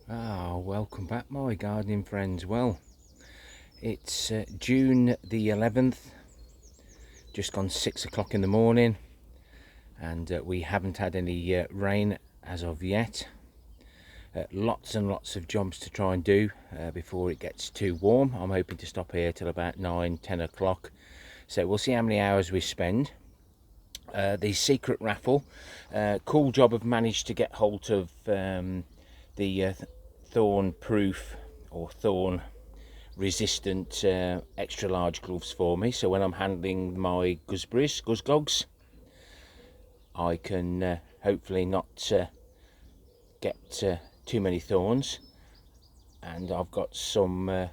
Welcome back, my gardening friends. Well, it's June the 11th, just gone 6 o'clock in the morning, and we haven't had any rain as of yet. Lots and lots of jobs to try and do before it gets too warm. I'm hoping to stop here till about 9-10 o'clock, so we'll see how many hours we spend. The secret raffle, cool job. Have managed to get hold of the thorn proof or thorn resistant extra large gloves for me, so when I'm handling my guzgogs, I can hopefully not get too many thorns. And I've got some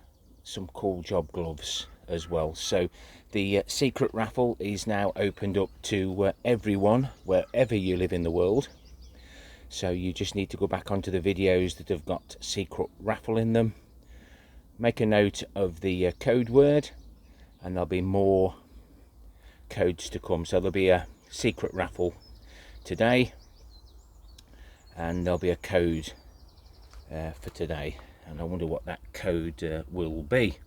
cool job gloves as well. So the secret raffle is now opened up to everyone wherever you live in the world. So you just need to go back onto the videos that have got secret raffle in them, make a note of the code word, and there'll be more codes to come. So there'll be a secret raffle today, and there'll be a code for today, and I wonder what that code will be.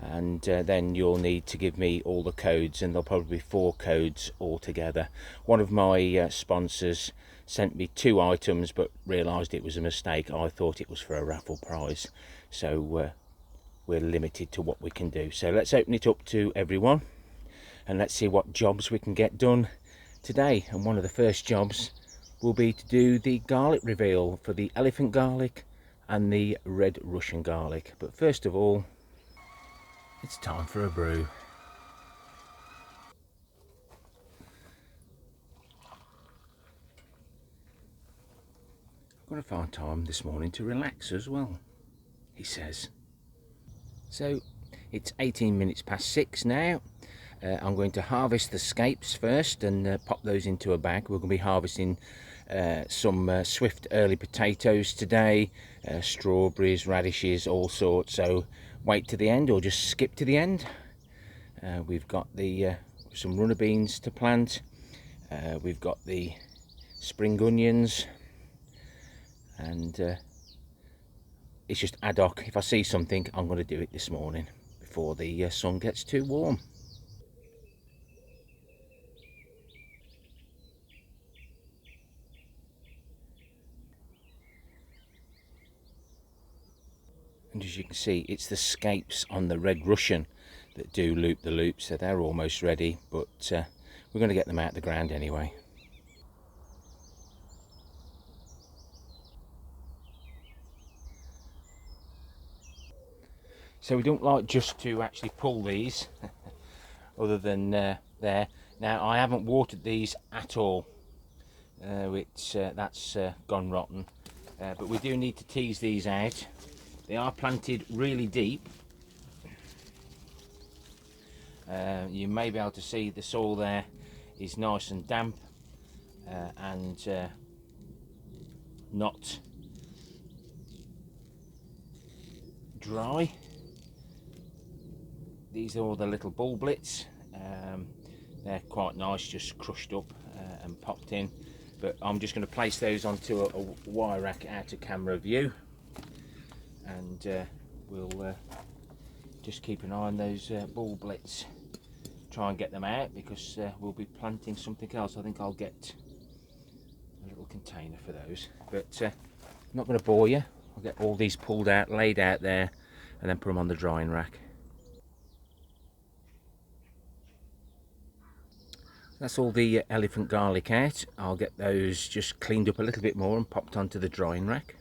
And then you'll need to give me all the codes, and there'll probably be 4 codes altogether. One of my sponsors sent me 2 items but realised it was a mistake. I thought it was for a raffle prize, so we're limited to what we can do. So let's open it up to everyone and let's see what jobs we can get done today. And one of the first jobs will be to do the garlic reveal for the elephant garlic and the red Russian garlic. But first of all, it's time for a brew. I'm going to find time this morning to relax as well, he says. So it's 18 minutes past 6 now. I'm going to harvest the scapes first and pop those into a bag. We're going to be harvesting some swift early potatoes today, strawberries, radishes, all sorts. So wait to the end or just skip to the end. We've got the some runner beans to plant. We've got the spring onions, and it's just ad hoc. If I see something, I'm going to do it this morning before the sun gets too warm. And as you can see, it's the scapes on the red Russian that do loop the loop, so they're almost ready, but we're going to get them out of the ground anyway. So we don't like just to actually pull these other than there. Now I haven't watered these at all, which that's gone rotten, but we do need to tease these out. They are planted really deep. You may be able to see the soil there is nice and damp and not dry. These are all the little bulblets. They're quite nice, just crushed up and popped in. But I'm just going to place those onto a wire rack out of camera view, and we'll just keep an eye on those bulblets. Try and get them out because we'll be planting something else. I think I'll get a little container for those, but I'm not going to bore you. I'll get all these pulled out, laid out there, and then put them on the drying rack. That's all the elephant garlic out. I'll get those just cleaned up a little bit more and popped onto the drying rack.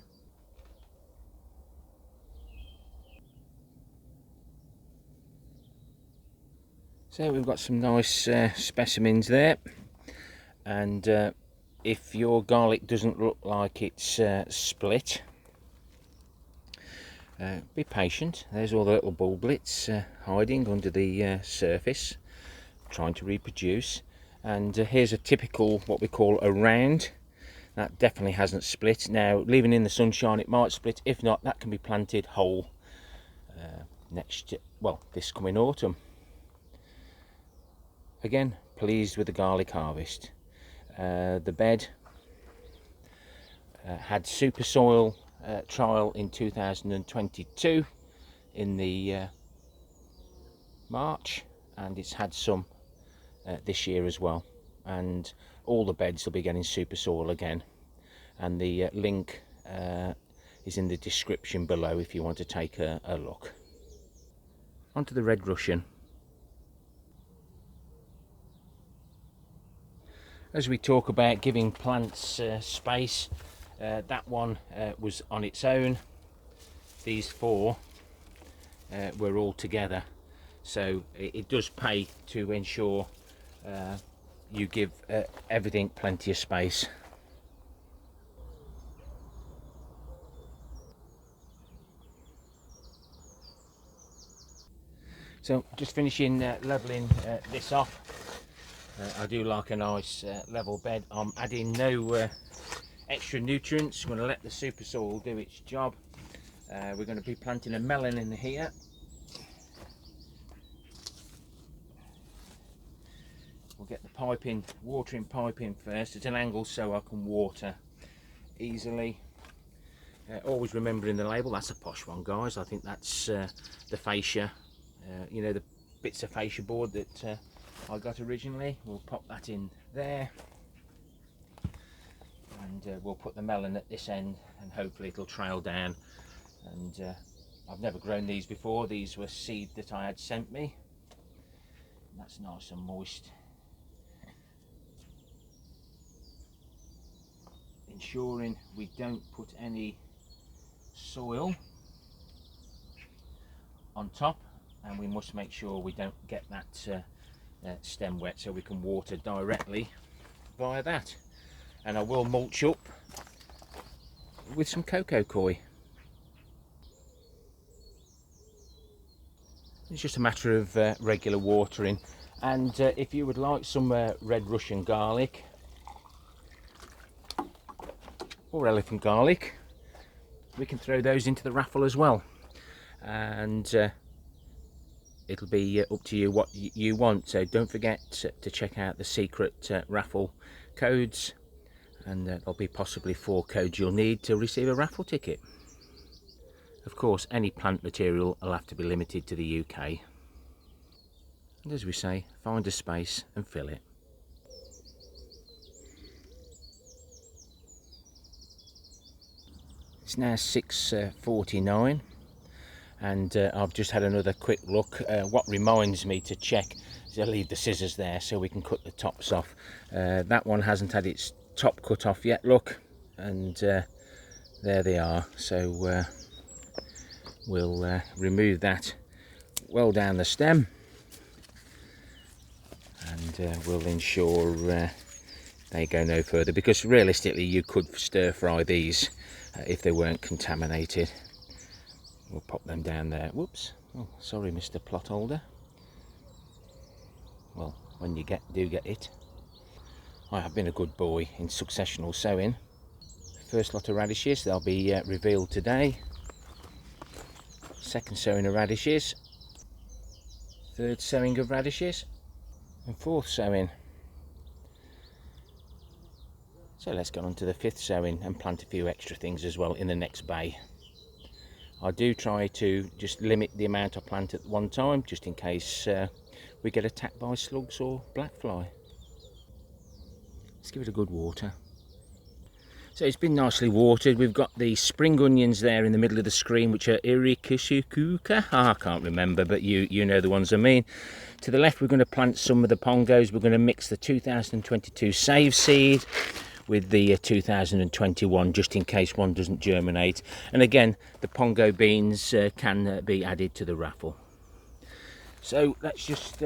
So we've got some nice specimens there, and if your garlic doesn't look like it's split, be patient. There's all the little bulblets hiding under the surface, trying to reproduce. And here's a typical, what we call a round. That definitely hasn't split. Now, leaving in the sunshine, it might split. If not, that can be planted whole this coming autumn. Again, pleased with the garlic harvest. The bed had super soil trial in 2022 in the March, and it's had some this year as well, and all the beds will be getting super soil again, and the link is in the description below if you want to take a look. Onto the red Russian. As we talk about giving plants space, that one was on its own. These four were all together, so it does pay to ensure you give everything plenty of space. So just finishing levelling this off. I do like a nice level bed. I'm adding no extra nutrients. I'm going to let the super soil do its job. We're going to be planting a melon in here. We'll get the pipe in, watering pipe in first at an angle so I can water easily. Always remembering the label. That's a posh one, guys. I think that's the fascia, you know, the bits of fascia board that I got originally. We'll pop that in there, and we'll put the melon at this end, and hopefully it'll trail down. And I've never grown these before. These were seed that I had sent me. And that's nice and moist, ensuring we don't put any soil on top, and we must make sure we don't get that stem wet, so we can water directly via that. And I will mulch up with some cocoa coir. It's just a matter of regular watering, and if you would like some red Russian garlic or elephant garlic, we can throw those into the raffle as well, and it'll be up to you what you want. So don't forget to check out the secret raffle codes, and there'll be possibly 4 codes you'll need to receive a raffle ticket. Of course, any plant material will have to be limited to the UK. And as we say, find a space and fill it. It's now 6:49, and I've just had another quick look. What reminds me to check is I leave the scissors there so we can cut the tops off. That one hasn't had its top cut off yet, look, and there they are. So we'll remove that well down the stem, and we'll ensure they go no further, because realistically you could stir fry these if they weren't contaminated. We'll pop them down there. Whoops, oh sorry Mr. Plot Holder. Well, when you do get it. I have been a good boy in successional sowing. First lot of radishes, they'll be revealed today. Second sowing of radishes, third sowing of radishes, and fourth sowing. So let's get on to the 5th sowing and plant a few extra things as well in the next bay. I do try to just limit the amount I plant at one time, just in case we get attacked by slugs or blackfly. Let's give it a good water. So it's been nicely watered. We've got the spring onions there in the middle of the screen, which are irikisukuka. I can't remember, but you know the ones I mean. To the left, we're going to plant some of the pongos. We're going to mix the 2022 save seed with the 2021, just in case one doesn't germinate. And again, the pongo beans can be added to the raffle. So let's just,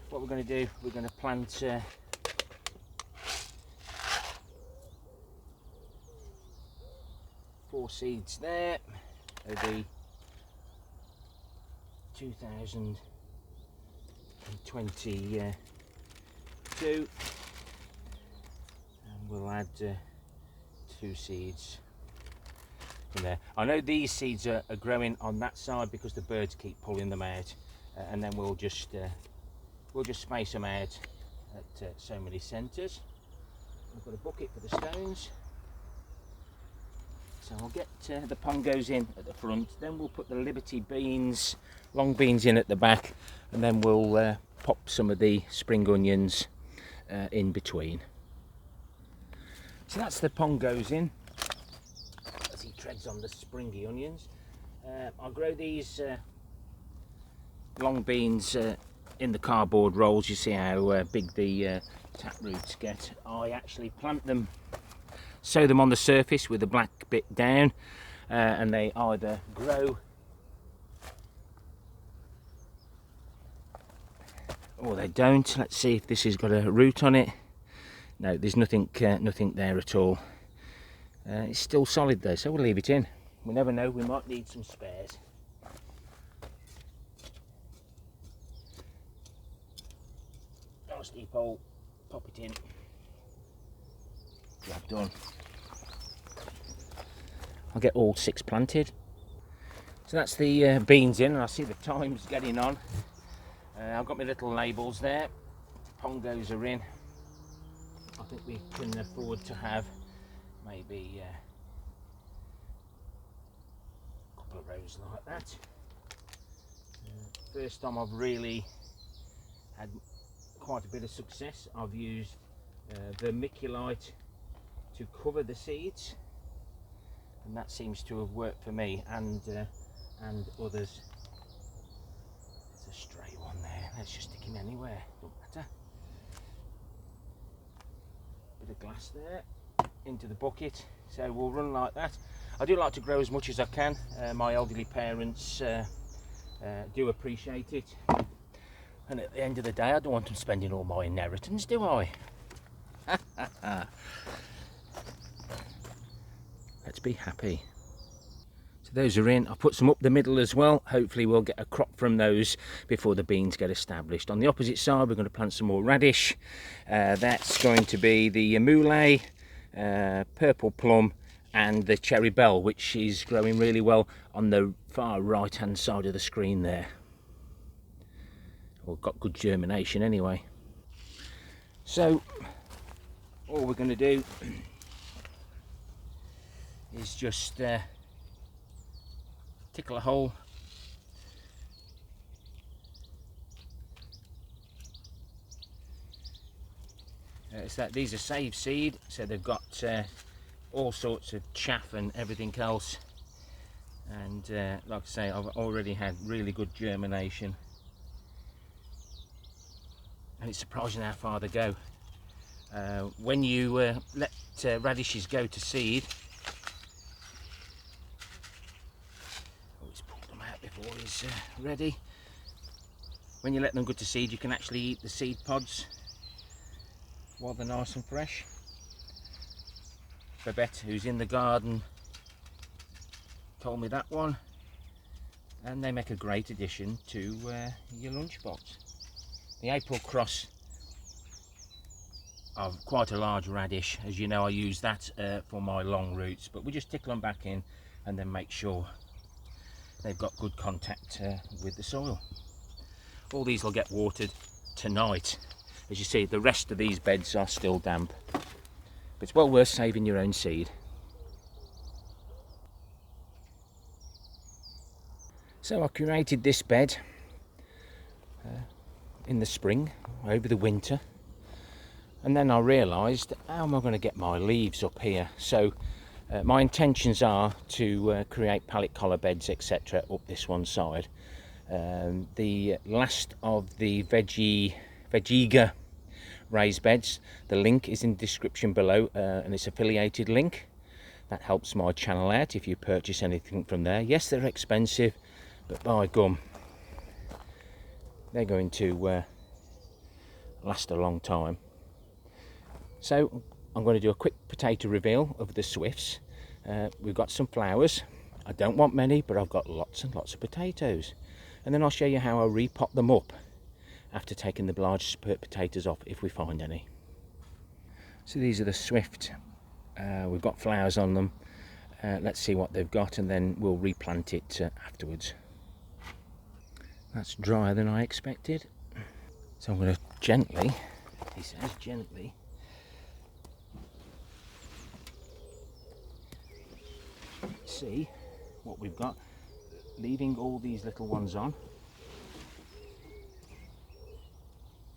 what we're going to do, we're going to plant 4 seeds there of the 2022, and we'll add 2 seeds from there. I know these seeds are growing on that side because the birds keep pulling them out, and then we'll just space them out at so many centres. I've got a bucket for the stones. So I'll get the pongos in at the front, then we'll put the Liberty beans, long beans in at the back, and then we'll pop some of the spring onions in between. So that's the pongos in, as he treads on the springy onions. I'll grow these long beans in the cardboard rolls. You see how big the tap roots get. I actually plant them, sow them on the surface with the black bit down, and they either grow or they don't. Let's see if this has got a root on it. No, there's nothing there at all. It's still solid though, so we'll leave it in. We never know, we might need some spares. Nice deep hole, pop it in. Job done. I'll get all 6 planted. So that's the beans in, and I see the time's getting on. I've got my little labels there. Pongos are in. I think we can afford to have maybe a couple of rows like that. First time I've really had quite a bit of success. I've used vermiculite to cover the seeds, and that seems to have worked for me and others. There's a stray one there. Let's just stick him anywhere, don't matter. Bit of glass there into the bucket, so we'll run like that. I do like to grow as much as I can. My elderly parents do appreciate it, and at the end of the day I don't want them spending all my inheritance, do I? Let's be happy. So those are in. I'll put some up the middle as well. Hopefully we'll get a crop from those before the beans get established. On the opposite side we're going to plant some more radish. That's going to be the moulet, purple plum and the cherry bell, which is growing really well on the far right hand side of the screen there. Well, got good germination anyway. So all we're going to do is just tickle a hole. It's that these are save seed, so they've got all sorts of chaff and everything else, and like I say, I've already had really good germination, and it's surprising how far they go. When you let radishes go to seed, always pull them out before he's ready. When you let them go to seed, you can actually eat the seed pods while they're nice and fresh. Babette, who's in the garden, told me that one, and they make a great addition to your lunchbox. The April cross of quite a large radish. As you know, I use that for my long roots, but we just tickle them back in and then make sure they've got good contact with the soil. All these will get watered tonight. As you see, the rest of these beds are still damp, but it's well worth saving your own seed. So I created this bed in the spring, over the winter, and then I realised, how am I going to get my leaves up here? So my intentions are to create pallet collar beds, etc., up this one side. The last of the Vegega raised beds, the link is in the description below, and it's affiliated link. That helps my channel out if you purchase anything from there. Yes, they're expensive, but by gum, they're going to last a long time. So I'm going to do a quick potato reveal of the swifts. We've got some flowers. I don't want many, but I've got lots and lots of potatoes, and then I'll show you how I repot them up after taking the large spurt potatoes off, if we find any. So these are the swift. We've got flowers on them. Let's see what they've got, and then we'll replant it afterwards. That's drier than I expected. So I'm going to gently, he says gently, see what we've got, leaving all these little ones on,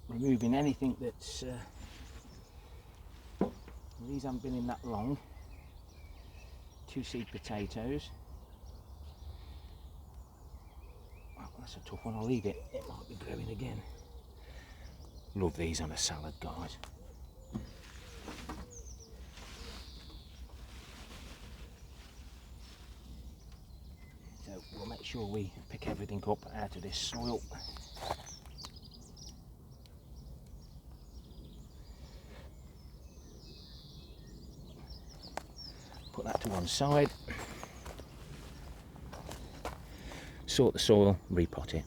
removing anything that's these haven't been in that long. 2 seed potatoes. Well, that's a tough one, I'll leave it, it might be growing again. Love these on a salad, guys. So we'll make sure we pick everything up out of this soil. Put that to one side. Sort the soil, repot it.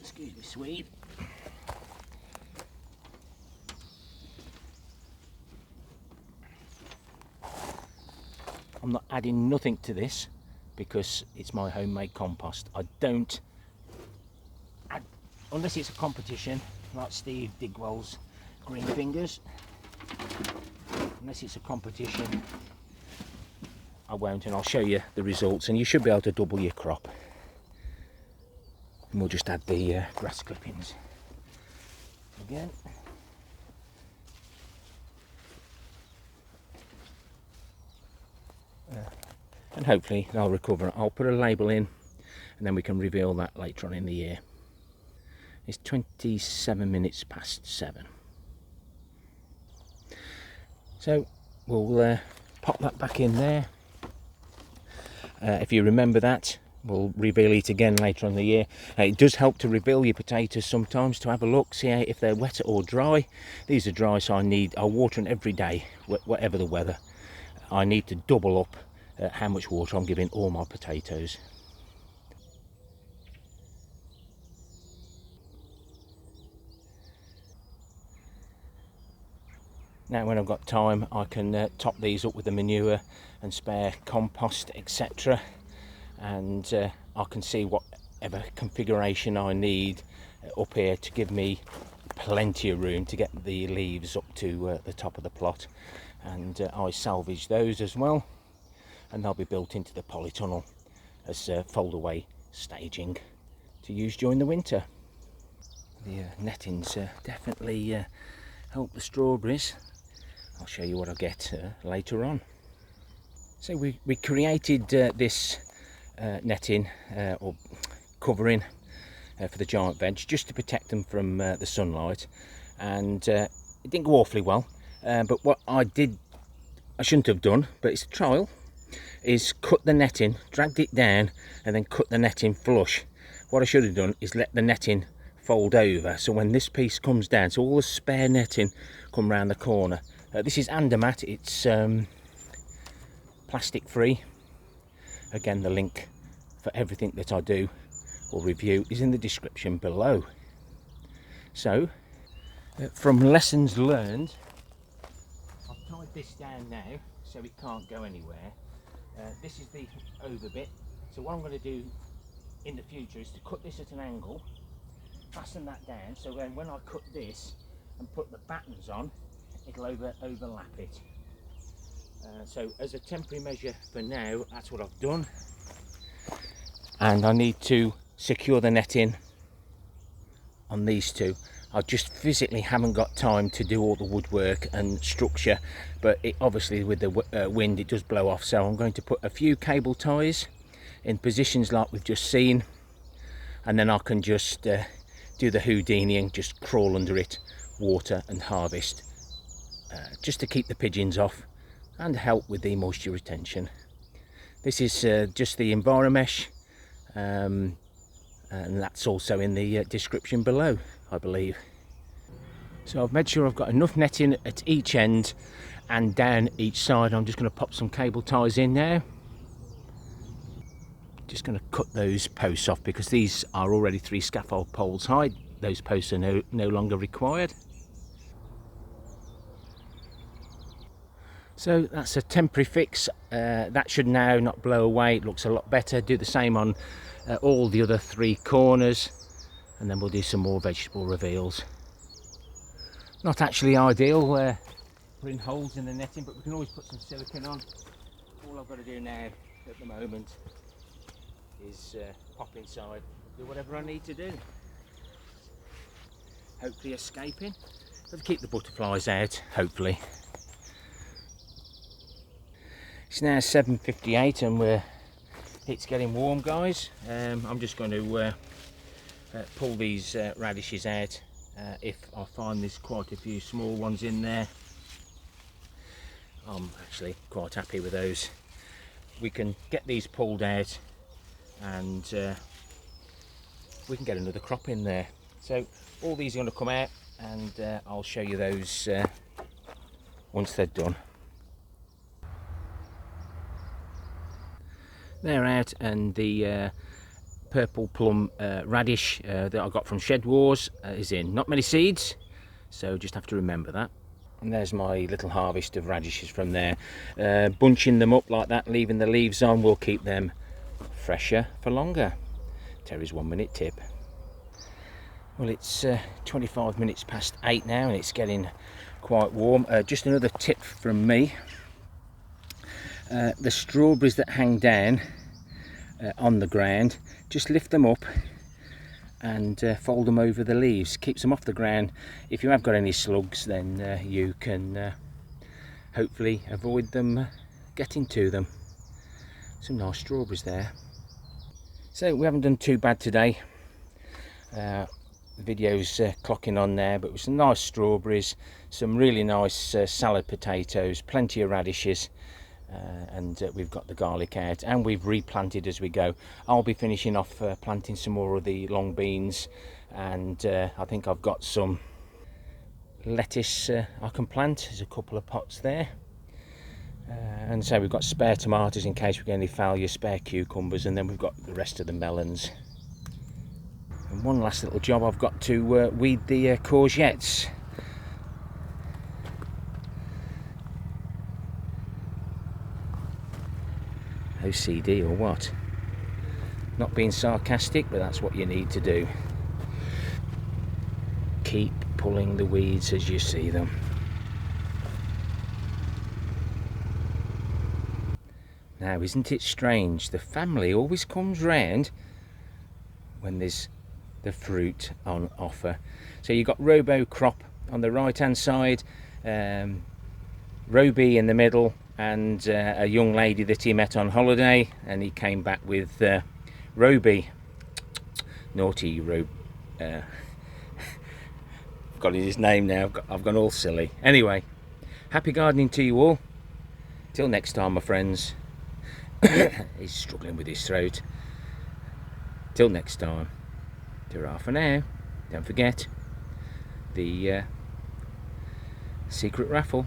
Excuse me, Swede. I'm not adding nothing to this because it's my homemade compost. I don't add, unless it's a competition like Steve Digwell's Green Fingers. Unless it's a competition, I won't, and I'll show you the results, and you should be able to double your crop. And we'll just add the grass clippings again. And hopefully they'll recover. I'll put a label in and then we can reveal that later on in the year. It's 27 minutes past 7. So we'll pop that back in there. If you remember that, we'll reveal it again later on in the year. It does help to reveal your potatoes sometimes, to have a look, see if they're wet or dry. These are dry, so I water them every day, whatever the weather. I need to double up how much water I'm giving all my potatoes. Now when I've got time, I can top these up with the manure and spare compost, etc. And I can see whatever configuration I need up here to give me plenty of room to get the leaves up to the top of the plot. And I salvage those as well, and they'll be built into the polytunnel as fold away staging to use during the winter. The nettings definitely help the strawberries. I'll show you what I get later on. So we created this netting or covering for the giant veg just to protect them from the sunlight, and it didn't go awfully well, but what I shouldn't have done, but it's a trial, is cut the netting, dragged it down and then cut the netting flush. What I should have done is let the netting fold over, so when this piece comes down, so all the spare netting come round the corner. This is Andermatt, it's plastic free. Again, the link for everything that I do or review is in the description below. So from lessons learned, I've tied this down now so it can't go anywhere. This is the over bit, so what I'm going to do in the future is to cut this at an angle, fasten that down, so when I cut this and put the battens on, it'll overlap it. So as a temporary measure for now, that's what I've done, and I need to secure the netting on these two. I just physically haven't got time to do all the woodwork and structure, but it obviously with the wind it does blow off, so I'm going to put a few cable ties in positions like we've just seen, and then I can just do the Houdini and just crawl under it, water and harvest, just to keep the pigeons off and help with the moisture retention. This is just the Enviromesh, and that's also in the description below, I believe. So I've made sure I've got enough netting at each end and down each side. I'm just going to pop some cable ties in now. Just going to cut those posts off because these are already 3 scaffold poles high. Those posts are no longer required. So that's a temporary fix. That should now not blow away. It looks a lot better. Do the same on all the other 3 corners, and then we'll do some more vegetable reveals. Not actually ideal putting holes in the netting, but we can always put some silicone on all I've got to do now at the moment is pop inside, do whatever I need to do. Hopefully escaping. Got to keep the butterflies out, hopefully. It's now 7:58 and it's getting warm, guys. I'm just going to pull these radishes out. If I find there's quite a few small ones in there, I'm actually quite happy with those. We can get these pulled out and we can get another crop in there. So all these are going to come out and I'll show you those once they're done. They're out, and the purple plum radish that I got from Shed Wars is in. Not many seeds, so just have to remember that. And there's my little harvest of radishes from there. Bunching them up like that, leaving the leaves on, will keep them fresher for longer. Terry's 1 minute tip. Well, it's 25 minutes past 8 now and it's getting quite warm. Just another tip from me. The strawberries that hang down on the ground, just lift them up and fold them over the leaves. Keeps them off the ground. If you have got any slugs, then you can hopefully avoid them getting to them. Some nice strawberries there. So we haven't done too bad today. The video's clocking on there, but with some nice strawberries, some really nice salad potatoes, plenty of radishes. And we've got the garlic out and we've replanted as we go. I'll be finishing off planting some more of the long beans, and I think I've got some lettuce I can plant. There's a couple of pots there, and so we've got spare tomatoes in case we get any failure, spare cucumbers, and then we've got the rest of the melons. And one last little job, I've got to weed the courgettes. OCD or what? Not being sarcastic, but that's what you need to do. Keep pulling the weeds as you see them. Now, isn't it strange? The family always comes round when there's the fruit on offer. So you've got Robo Crop on the right hand side, Roby in the middle, and a young lady that he met on holiday, and he came back with Roby. Naughty got his name now, I've gone all silly. Anyway, happy gardening to you all. Till next time, my friends. He's struggling with his throat. Till next time, ta-ra for now. Don't forget the secret raffle.